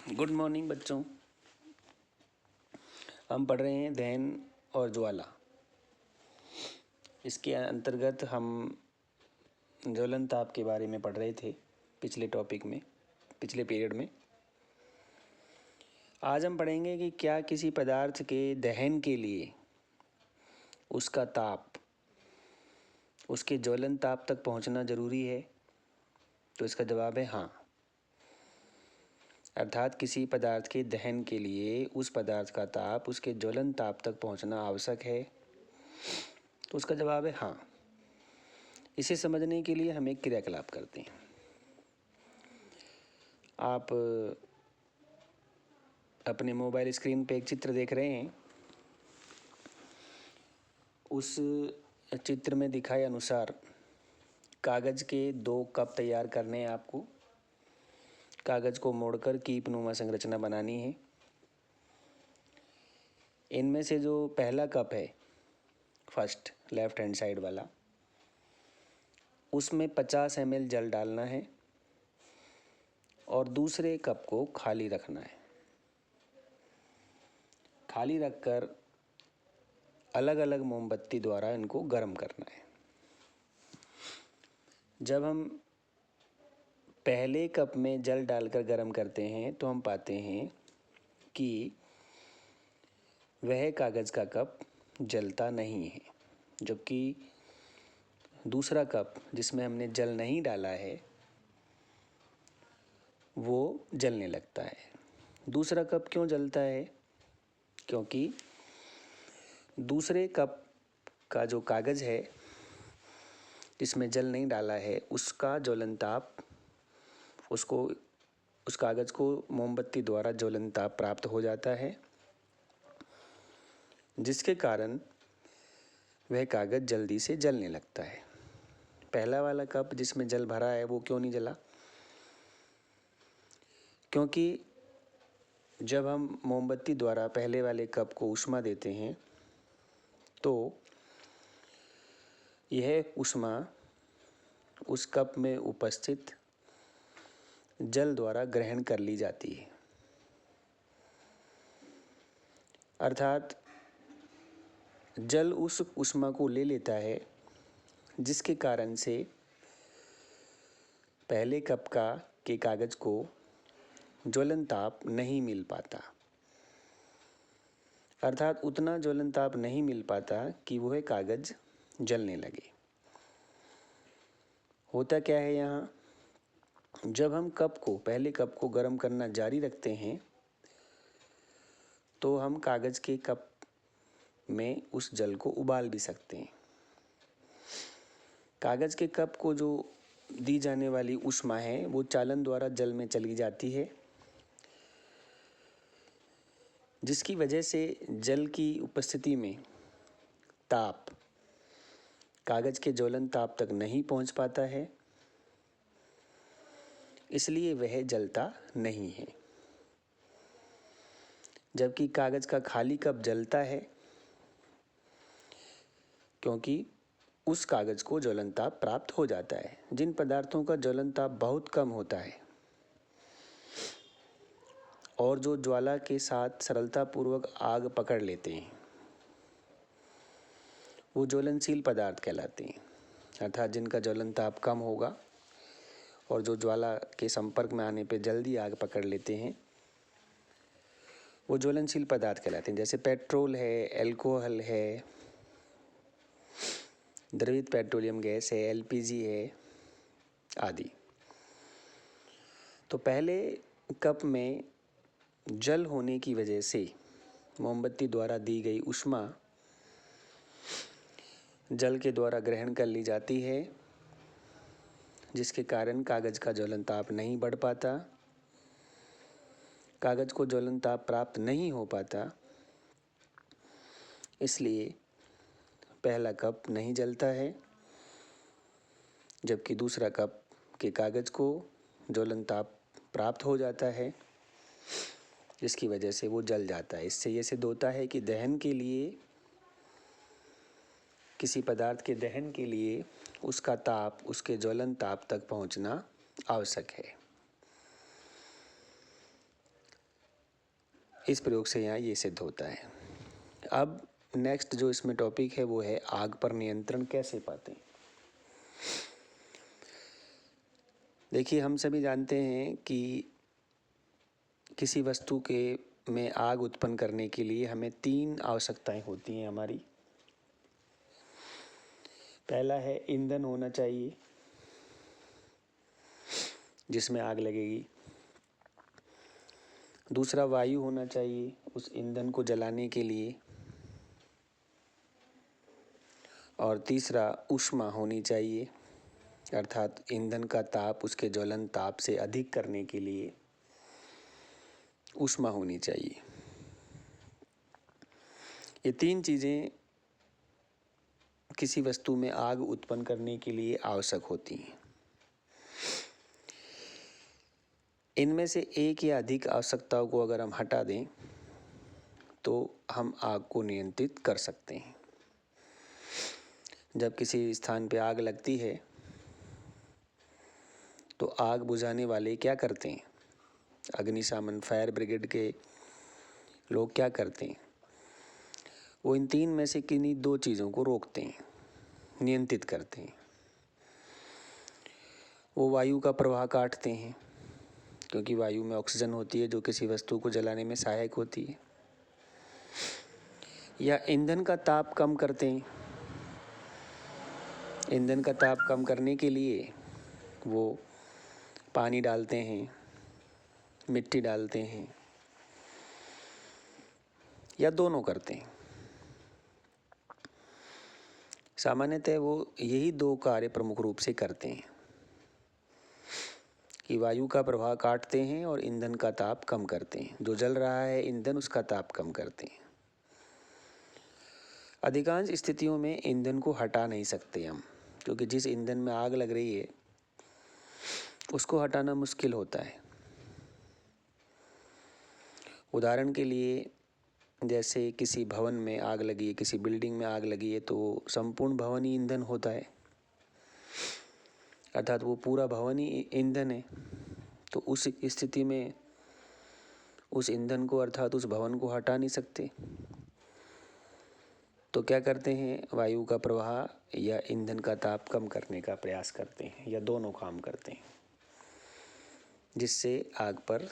Good morning बच्चों। हम पढ़ रहे हैं दहन और ज्वाला। इसके अंतर्गत हम ज्वलन ताप के बारे में पढ़ रहे थे पिछले पीरियड में। आज हम पढ़ेंगे कि क्या किसी पदार्थ के दहन के लिए उसका ताप उसके ज्वलन ताप तक पहुंचना जरूरी है। तो इसका जवाब है हाँ। अर्थात किसी पदार्थ के दहन के लिए उस पदार्थ का ताप उसके ज्वलन ताप तक पहुंचना आवश्यक है। तो उसका जवाब है हाँ। इसे समझने के लिए हम एक क्रियाकलाप करते हैं। आप अपने मोबाइल स्क्रीन पे एक चित्र देख रहे हैं। उस चित्र में दिखाए अनुसार कागज़ के 2 कप तैयार करने हैं आपको। कागज़ को मोड़कर कीपनुमा संरचना बनानी है। इनमें से जो पहला कप है, फर्स्ट लेफ्ट हैंड साइड वाला, उसमें 50 ml जल डालना है और दूसरे कप को खाली रखना है। खाली रखकर अलग अलग मोमबत्ती द्वारा इनको गर्म करना है। जब हम पहले कप में जल डालकर गर्म करते हैं तो हम पाते हैं कि वह कागज़ का कप जलता नहीं है, जबकि दूसरा कप जिसमें हमने जल नहीं डाला है वो जलने लगता है। दूसरा कप क्यों जलता है? क्योंकि दूसरे कप का जो कागज़ है जिसमें जल नहीं डाला है उसका ज्वलन ताप उस कागज़ को मोमबत्ती द्वारा ज्वलन ताप प्राप्त हो जाता है, जिसके कारण वह कागज़ जल्दी से जलने लगता है। पहला वाला कप जिसमें जल भरा है वो क्यों नहीं जला? क्योंकि जब हम मोमबत्ती द्वारा पहले वाले कप को ऊष्मा देते हैं तो यह ऊष्मा उस कप में उपस्थित जल द्वारा ग्रहण कर ली जाती है। अर्थात जल उस ऊष्मा को ले लेता है, जिसके कारण से पहले कप के कागज़ को ज्वलन ताप नहीं मिल पाता। अर्थात उतना ज्वलन ताप नहीं मिल पाता कि वह कागज़ जलने लगे। होता क्या है यहाँ? जब हम पहले कप को गर्म करना जारी रखते हैं तो हम कागज़ के कप में उस जल को उबाल भी सकते हैं। कागज़ के कप को जो दी जाने वाली ऊष्मा है वो चालन द्वारा जल में चली जाती है, जिसकी वजह से जल की उपस्थिति में ताप कागज़ के ज्वलन ताप तक नहीं पहुंच पाता है, इसलिए वह जलता नहीं है। जबकि कागज़ का खाली कप जलता है क्योंकि उस कागज़ को ज्वलन ताप प्राप्त हो जाता है। जिन पदार्थों का ज्वलन ताप बहुत कम होता है और जो ज्वाला के साथ सरलतापूर्वक आग पकड़ लेते हैं वो ज्वलनशील पदार्थ कहलाते हैं। अर्थात जिनका ज्वलन ताप कम होगा और जो ज्वाला के संपर्क में आने पे जल्दी आग पकड़ लेते हैं वो ज्वलनशील पदार्थ कहलाते हैं। जैसे पेट्रोल है, अल्कोहल है, द्रवित पेट्रोलियम गैस है, एलपीजी है आदि। तो पहले कप में जल होने की वजह से मोमबत्ती द्वारा दी गई ऊष्मा जल के द्वारा ग्रहण कर ली जाती है, जिसके कारण कागज़ का ज्वलन ताप नहीं बढ़ पाता, कागज़ को ज्वलन ताप प्राप्त नहीं हो पाता। इसलिए पहला कप नहीं जलता है, जबकि दूसरा कप के कागज़ को ज्वलन ताप प्राप्त हो जाता है, जिसकी वजह से वो जल जाता है। इससे ये सिद्ध होता है कि किसी पदार्थ के दहन के लिए उसका ताप उसके ज्वलन ताप तक पहुंचना आवश्यक है। इस प्रयोग से यहाँ ये सिद्ध होता है। अब नेक्स्ट जो इसमें टॉपिक है वो है आग पर नियंत्रण कैसे पाते हैं। देखिए, हम सभी जानते हैं कि किसी वस्तु के में आग उत्पन्न करने के लिए हमें 3 आवश्यकताएं होती हैं हमारी। पहला है ईंधन होना चाहिए जिसमें आग लगेगी। दूसरा वायु होना चाहिए उस ईंधन को जलाने के लिए। और तीसरा ऊष्मा होनी चाहिए, अर्थात ईंधन का ताप उसके ज्वलन ताप से अधिक करने के लिए ऊष्मा होनी चाहिए। ये 3 चीज़ें किसी वस्तु में आग उत्पन्न करने के लिए आवश्यक होती हैं। इनमें से एक या अधिक आवश्यकताओं को अगर हम हटा दें तो हम आग को नियंत्रित कर सकते हैं। जब किसी स्थान पे आग लगती है तो आग बुझाने वाले क्या करते हैं, अग्निशमन फायर ब्रिगेड के लोग क्या करते हैं, वो इन 3 में से किन्हीं 2 चीज़ों को रोकते हैं, नियंत्रित करते हैं। वो वायु का प्रवाह काटते हैं, क्योंकि वायु में ऑक्सीजन होती है जो किसी वस्तु को जलाने में सहायक होती है। या ईंधन का ताप कम करते हैं। ईंधन का ताप कम करने के लिए वो पानी डालते हैं, मिट्टी डालते हैं, या दोनों करते हैं। सामान्यतः वो यही 2 कार्य प्रमुख रूप से करते हैं कि वायु का प्रवाह काटते हैं और ईंधन का ताप कम करते हैं। जो जल रहा है ईंधन, उसका ताप कम करते हैं। अधिकांश स्थितियों में ईंधन को हटा नहीं सकते हम, क्योंकि जिस ईंधन में आग लग रही है उसको हटाना मुश्किल होता है। उदाहरण के लिए, जैसे किसी भवन में आग लगी है, किसी बिल्डिंग में आग लगी है, तो संपूर्ण भवन ही ईंधन होता है, अर्थात वो पूरा भवन ही ईंधन है। तो उस स्थिति में उस ईंधन को, अर्थात उस भवन को हटा नहीं सकते। तो क्या करते हैं, वायु का प्रवाह या ईंधन का ताप कम करने का प्रयास करते हैं, या दोनों काम करते हैं, जिससे आग पर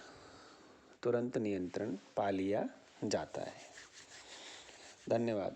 तुरंत नियंत्रण पा लिया जाता है। धन्यवाद।